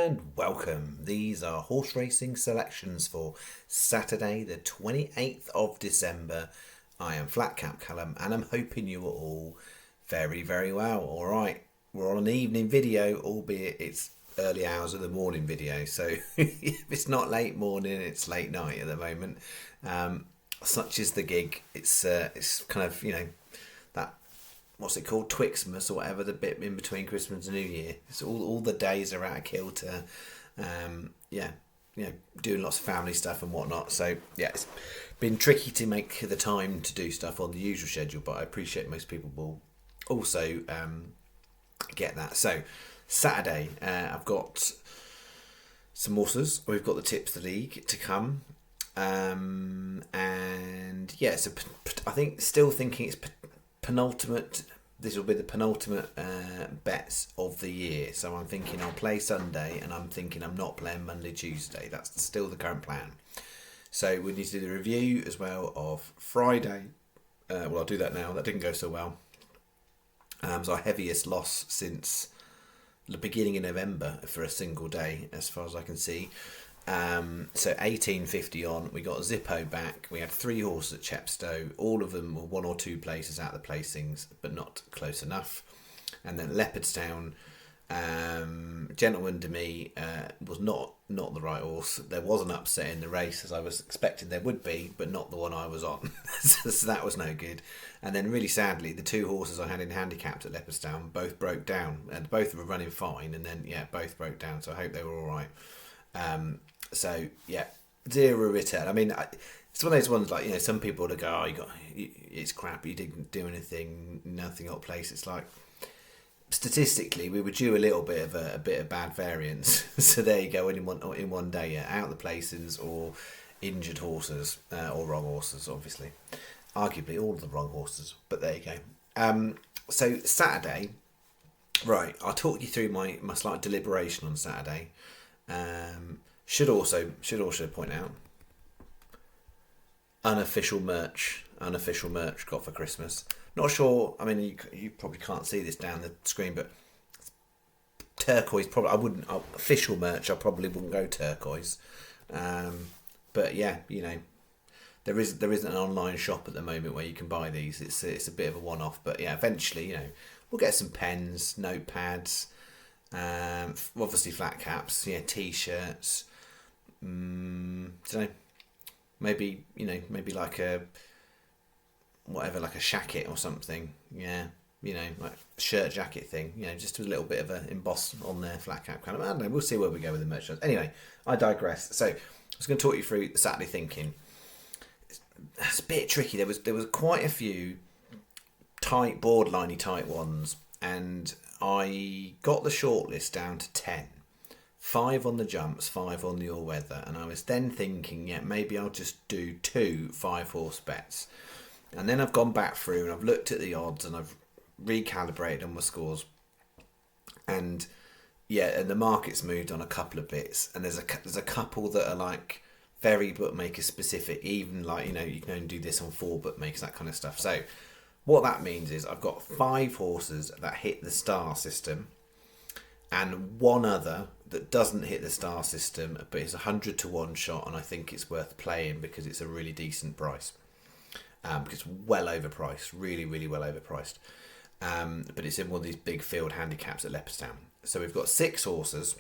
and welcome. These are horse racing selections for Saturday the 28th of December. I am Flatcapcallum and I'm hoping you are all very, very well. Alright, we're on an evening video, albeit it's early hours of the morning video. So if it's not late morning, it's late night at the moment. Such is the gig. It's kind of, that, what's it called, Twixmas or whatever, the bit in between Christmas and New Year. It's all the days are out of kilter. Doing lots of family stuff and whatnot. So yeah, it's been tricky to make the time to do stuff on the usual schedule, but I appreciate most people will also get that. So Saturday, I've got some horses. We've got the Tipster League to come. And yeah, so I think still thinking it's penultimate. This will be the penultimate bets of the year. So I'm thinking I'll play Sunday, and I'm thinking I'm not playing Monday, Tuesday. That's still the current plan. So we need to do the review as well of Friday. I'll do that now. That didn't go so well. It was our heaviest loss since the beginning of November for a single day, as far as I can see. So 1850 on, we got Zippo back. We had 3 horses at Chepstow. All of them were 1 or 2 places out of the placings, but not close enough. And then Leopardstown, Gentleman to Me was not the right horse. There was an upset in the race, as I was expecting there would be, but not the one I was on. So that was no good. And then really sadly, the 2 horses I had in handicaps at Leopardstown both broke down, and both were running fine, and then both broke down. So I hope they were all right. So yeah, 0 return. I mean, it's one of those ones like, some people would go, it's crap, you didn't do anything, nothing got place. It's like, statistically, we were due a little bit of a bit of bad variance. So there you go, in one day, out the placings or injured horses or wrong horses, obviously, arguably all of the wrong horses. But there you go. So Saturday, right? I'll talk you through my slight deliberation on Saturday. Should also point out unofficial merch got for Christmas. Not sure. I mean, you probably can't see this down the screen, but turquoise. Probably I wouldn't. Official merch, I probably wouldn't go turquoise. But yeah, there isn't an online shop at the moment where you can buy these. It's a bit of a one-off, but yeah, eventually, we'll get some pens, notepads. Obviously flat caps, t-shirts. Don't know. Maybe like a shacket or something. Yeah, like a shirt jacket thing. Just a little bit of a emboss on there, flat cap kind of. I don't know. We'll see where we go with the merchandise. Anyway, I digress. So I was going to talk you through the Saturday thinking. It's a bit tricky. There was quite a few tight, borderliney tight ones, and I got the shortlist down to 10. 5 on the jumps, 5 on the all-weather. And I was then thinking, maybe I'll just do 2 5-horse bets. And then I've gone back through and I've looked at the odds and I've recalibrated on my scores. And and the market's moved on a couple of bits. And there's a couple that are like very bookmaker specific. Even like, you can only do this on 4 bookmakers, that kind of stuff. So what that means is I've got 5 horses that hit the star system and 1 other that doesn't hit the star system, but it's 100 to 1 shot, and I think it's worth playing because it's a really decent price. Because it's well overpriced, really, really well overpriced. But it's in one of these big field handicaps at Leopardstown. So we've got 6 horses,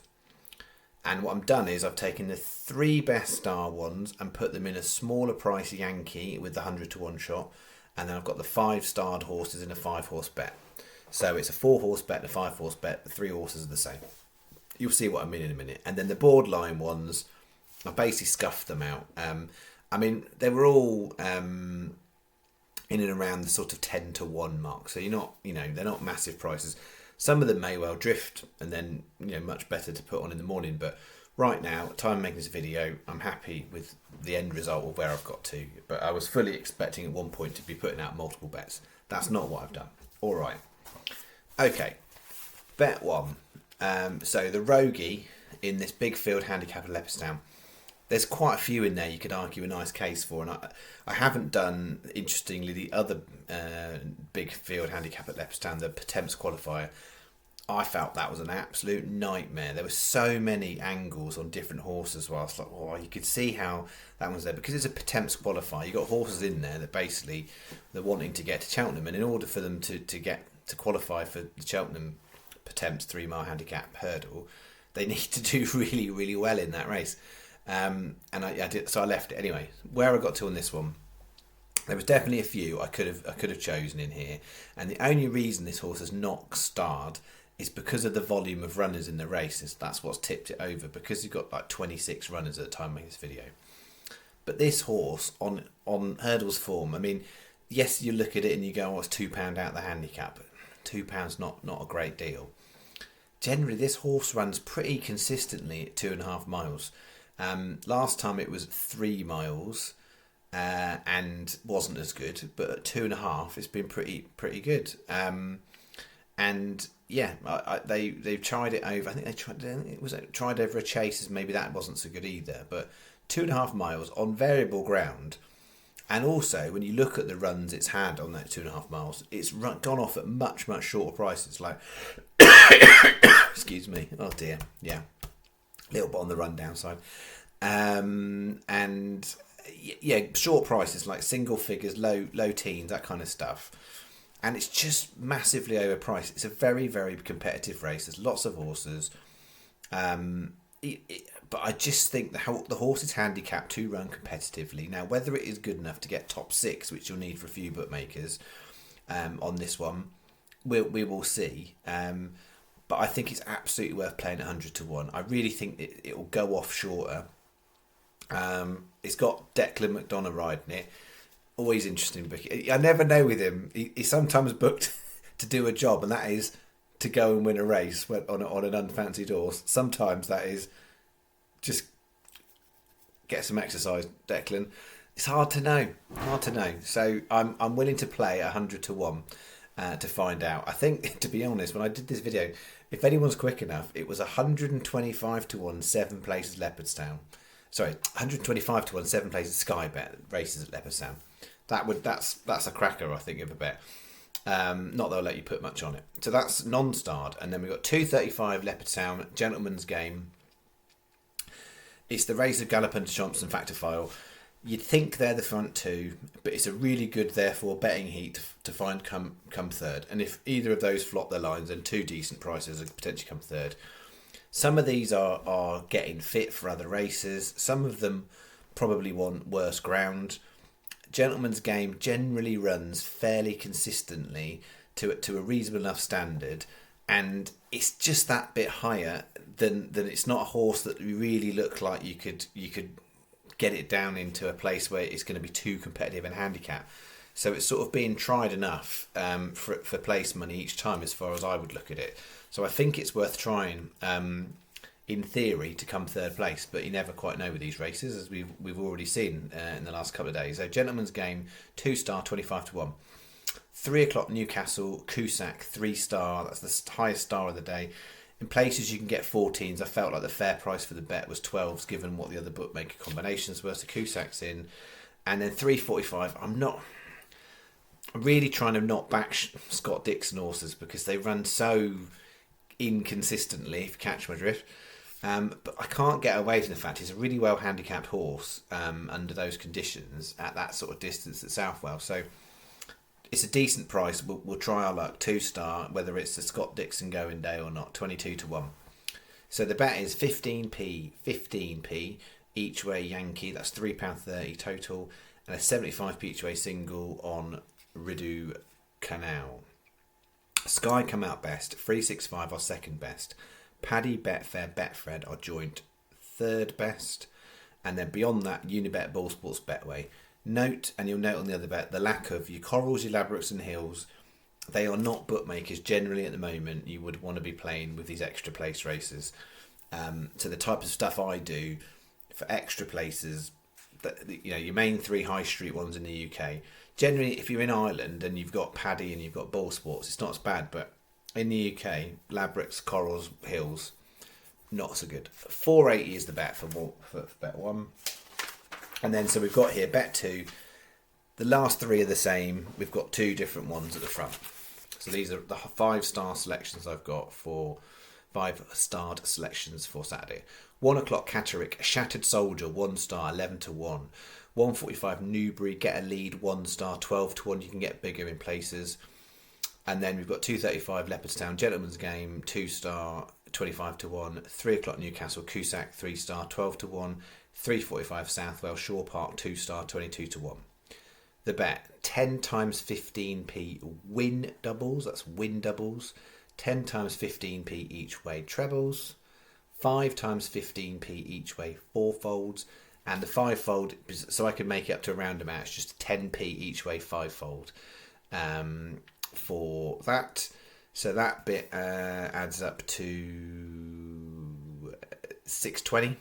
and what I've done is I've taken the 3 best star ones and put them in a smaller price Yankee with the 100 to 1 shot. And then I've got the 5 starred horses in a 5-horse bet. So it's a 4-horse bet and a 5-horse bet. The 3 horses are the same. You'll see what I mean in a minute. And then the borderline ones, I basically scuffed them out. I mean, they were all in and around the sort of 10 to 1 mark. So you're not, they're not massive prices. Some of them may well drift and then, much better to put on in the morning. But right now, time making this video, I'm happy with the end result of where I've got to. But I was fully expecting at one point to be putting out multiple bets. That's not what I've done. All right. Okay. Bet 1. So the Rogie in this big field handicap at Leopardstown. There's quite a few in there you could argue a nice case for. And I haven't done, interestingly, the other big field handicap at Leopardstown, the Temps qualifier. I felt that was an absolute nightmare. There were so many angles on different horses where I was like, oh, you could see how that was there. Because it's a Temps qualifier, you've got horses in there that basically they're wanting to get to Cheltenham. And in order for them to get to qualify for the Cheltenham Temps 3 mile handicap hurdle, they need to do really, really well in that race. And I did, so I left it anyway. Where I got to on this one, there was definitely a few I could have chosen in here, and the only reason this horse has not starred is because of the volume of runners in the race. That's what's tipped it over, because you've got like 26 runners at the time of making this video. But this horse on hurdles form, I mean, yes, you look at it and you go, oh, it's £2 out the handicap. £2 not a great deal. Generally, this horse runs pretty consistently at 2.5 miles. Last time it was 3 miles and wasn't as good, but at 2.5 it's been pretty good. And yeah, they've tried it over. I think it tried over a Chasers. Maybe that wasn't so good either. But 2.5 miles on variable ground, and also when you look at the runs it's had on that 2.5 miles, it's gone off at much shorter prices. Like, excuse me. Oh dear. Yeah, a little bit on the rundown side. And yeah, short prices like single figures, low teens, that kind of stuff. And it's just massively overpriced. It's a very, very competitive race. There's lots of horses. But I just think the horse is handicapped to run competitively. Now, whether it is good enough to get top 6, which you'll need for a few bookmakers on this one, we will see. But I think it's absolutely worth playing 100 to 1. I really think it will go off shorter. It's got Declan McDonough riding it. Always interesting book. I never know with him. He's sometimes booked to do a job, and that is to go and win a race on an unfancied horse. Sometimes that is just get some exercise, Declan. It's hard to know. So I'm willing to play 100 to 1 to find out. I think, to be honest, when I did this video, if anyone's quick enough, it was 125 to 1, 7 places Leopardstown. Sorry, 125 to 1, 7 places Sky Bet races at Leopardstown. That's a cracker, I think, of a bet. Not that I'll let you put much on it. So that's non-starred, and then we've got 235 Leopardstown, Gentleman's Game. It's the race of Gallopin, Chomps and Factor File. You'd think they're the front two, but it's a really good, therefore, betting heat to find come third. And if either of those flop their lines, then 2 decent prices will potentially come third. Some of these are getting fit for other races. Some of them probably want worse ground. Gentleman's Game generally runs fairly consistently to a reasonable enough standard, and it's just that bit higher than it's not a horse that really look like you could get it down into a place where it's going to be too competitive in handicap. So it's sort of being tried enough for place money each time, as far as I would look at it. So I think it's worth trying, in theory, to come third place, but you never quite know with these races, as we've already seen in the last couple of days. So Gentleman's Game, 2-star, 25 to 1. 3 o'clock Newcastle, Cusack, 3-star. That's the highest star of the day. In places you can get 14s. I felt like the fair price for the bet was 12s, given what the other bookmaker combinations were. So Cusack's in. And then 345. I'm really trying to not back Scott Dixon horses because they run so inconsistently, if you catch my drift. But I can't get away from the fact he's a really well handicapped horse under those conditions at that sort of distance at Southwell. So it's a decent price. We'll try our luck. 2-star, whether it's the Scott Dixon going day or not. 22 to 1. So the bet is 15p each way Yankee. That's £3.30 total, and a 75p each way single on Rideau Canal. Sky come out best. 365 are second best. Paddy, Betfair, Betfred are joint third best, and then beyond that, Unibet, Ball Sports, Betway. Note, and you'll note on the other bet, the lack of your Corals, your Labrooks and Hills. They are not bookmakers generally at the moment. You would want to be playing with these extra place races. So the type of stuff I do for extra places, your main 3 high street ones in the UK. Generally, if you're in Ireland and you've got Paddy and you've got Ball Sports, it's not as bad. But in the UK, Labrooks, Corals, Hills, not so good. 480 is the bet for bet 1. And then, so we've got here bet 2. The last 3 are the same. We've got 2 different ones at the front. So these are the 5-star selections I've got for 5-starred selections for Saturday. 1 o'clock Catterick, Shattered Soldier, 1 star, 11 to 1. 1:45 Newbury, Get a Lead, 1 star, 12 to 1. You can get bigger in places. And then we've got 2:35 Leopardstown, Gentleman's Game, 2 star, 25 to 1. 3 o'clock Newcastle, Cusack, 3 star, 12 to 1. 3:45 Southwell, Shaw Park, 2 star, 22 to 1. The bet, 10 times 15p win doubles, that's win doubles. 10 times 15p each way trebles. 5 times 15p each way fourfolds. And the fivefold, so I can make it up to a round amount, it's just 10p each way fivefold for that. So that bit adds up to 620.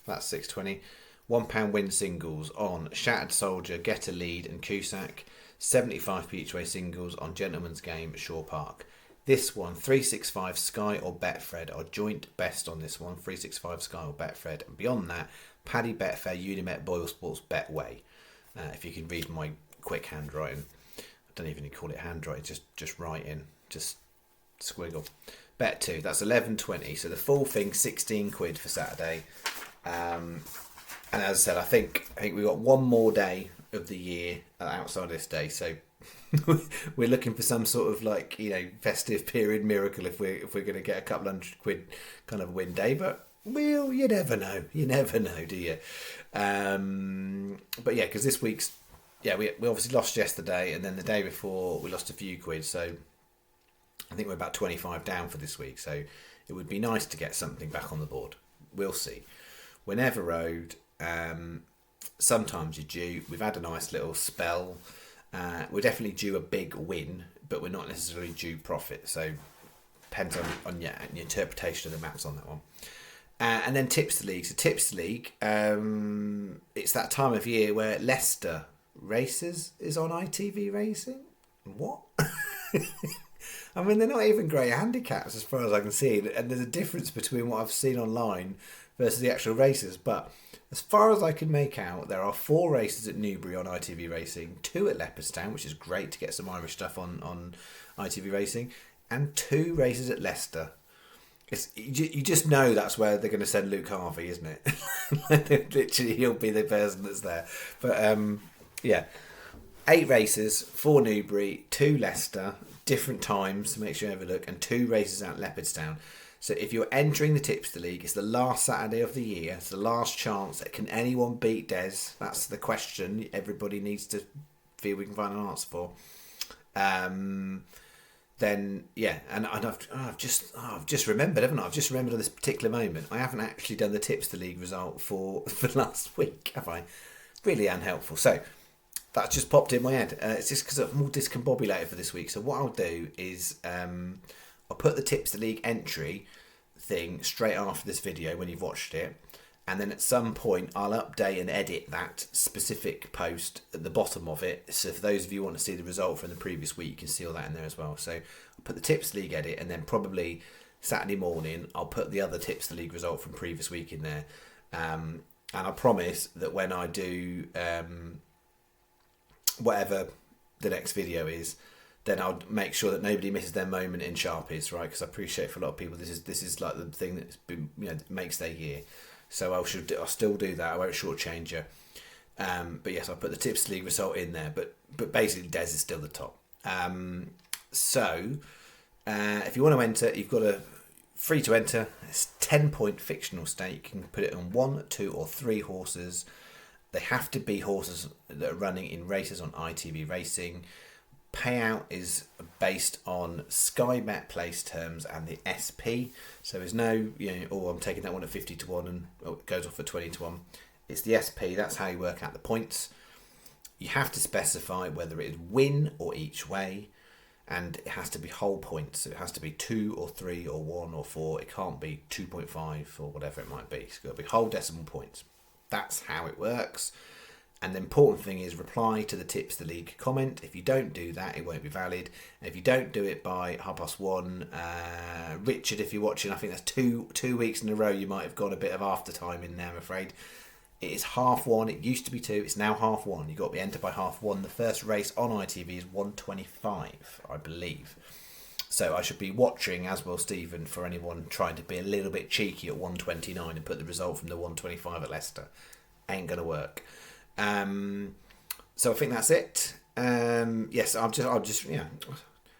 That's 620. £1 win singles on Shattered Soldier, Get a Lead and Cusack. 75p each way singles on Gentleman's Game, Shaw Park. This one, 365 Sky or Betfred are joint best on this one. 365 Sky or Betfred. And beyond that, Paddy, Betfair, Unimet, Boyle Sports, Betway. If you can read my quick handwriting. I don't even call it handwriting, just writing. Just squiggle. Bet 2, that's 11.20. So the full thing, 16 quid for Saturday. And as I said, I think we've got one more day of the year outside this day. So we're looking for some sort of festive period miracle if we're going to get a couple £100 kind of win day. But you never know. You never know, do you? But yeah, because this week's we obviously lost yesterday, and then the day before we lost a few quid. So I think we're about 25 down for this week. So it would be nice to get something back on the board. We'll see. We're never owed. Sometimes you're due. We've had a nice little spell. We're definitely due a big win, but we're not necessarily due profit. So depends on your interpretation of the maps on that one. And then Tipster League. So Tipster League, it's that time of year where Leicester Races is on ITV Racing. What? I mean, they're not even great handicaps as far as I can see. And there's a difference between what I've seen online versus the actual races. But as far as I can make out, there are 4 races at Newbury on ITV Racing, 2 at Leopardstown, which is great to get some Irish stuff on ITV Racing, and 2 races at Leicester. You just know that's where they're going to send Luke Harvey, isn't it? Literally, he'll be the person that's there. But 8 races, 4 Newbury, 2 Leicester, different times to make sure you have a look, and 2 races at Leopardstown. So if you're entering the Tipster League, it's the last Saturday of the year. It's the last chance. Can anyone beat Des? That's the question everybody needs to feel we can find an answer for. Then and I've just remembered, haven't I? I've just remembered at this particular moment. I haven't actually done the Tipster League result for last week, have I? Really unhelpful. So that's just popped in my head. It's just because I'm all discombobulated for this week. So what I'll do is I'll put the Tipster League entry thing straight after this video when you've watched it, and then at some point I'll update and edit that specific post at the bottom of it, so for those of you who want to see the result from the previous week, you can see all that in there as well. So I'll put the Tipster League edit, and then probably Saturday morning I'll put the other Tipster League result from previous week in there, and I promise that when I do whatever the next video is, then I'll make sure that nobody misses their moment in Sharpies, right? Because I appreciate for a lot of people this is like the thing that's been, makes their year. So I'll still do that. I won't shortchange you. But yes, I'll put the Tipster League result in there. But basically, Des is still the top. So if you want to enter, you've got a free to enter. It's 10-point fictional stake. You can put it on 1, 2, or 3 horses. They have to be horses that are running in races on ITV Racing. Payout is based on Sky Bet place terms and the SP. So there's no, I'm taking that one at 50 to 1 and it goes off at 20 to 1. It's the SP, that's how you work out the points. You have to specify whether it is win or each way, and it has to be whole points. So it has to be 2 or 3 or 1 or 4. It can't be 2.5 or whatever it might be. It's got to be whole decimal points. That's how it works. And the important thing is reply to the Tipster League comment. If you don't do that, it won't be valid. And if you don't do it by 1:30, Richard, if you're watching, I think that's two weeks in a row you might have got a bit of after time in there, I'm afraid. It is 1:30. It used to be 2. It's now 1:30. You've got to be entered by 1:30. The first race on ITV is 1:25, I believe. So I should be watching, as will Stephen, for anyone trying to be a little bit cheeky at 1:29 and put the result from the 1:25 at Leicester. Ain't going to work. So I think that's it. Yes, I'm just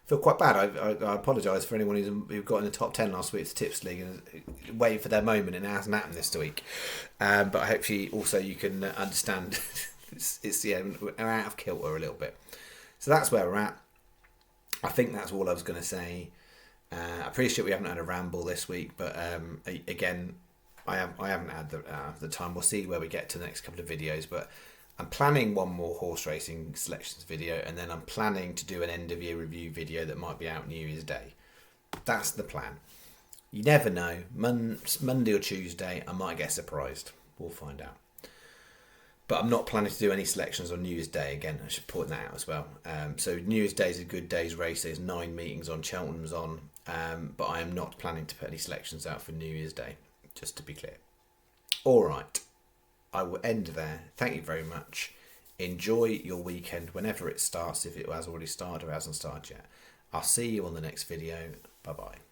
feel quite bad. I apologise for anyone who got in the top 10 last week at the Tipster League and is waiting for their moment, and it hasn't happened this week. But hopefully also you can understand we're out of kilter a little bit. So that's where we're at. I think that's all I was going to say. I appreciate we haven't had a ramble this week, but again, I haven't had the time. We'll see where we get to the next couple of videos, but I'm planning one more horse racing selections video, and then I'm planning to do an end of year review video that might be out New Year's Day. That's the plan. You never know. Monday or Tuesday, I might get surprised. We'll find out. But I'm not planning to do any selections on New Year's Day. Again, I should point that out as well. So New Year's Day is a good day's race. There's 9 meetings on, Cheltenham's on. But I am not planning to put any selections out for New Year's Day, just to be clear. All right. I will end there. Thank you very much. Enjoy your weekend whenever it starts, if it has already started or hasn't started yet. I'll see you on the next video. Bye-bye.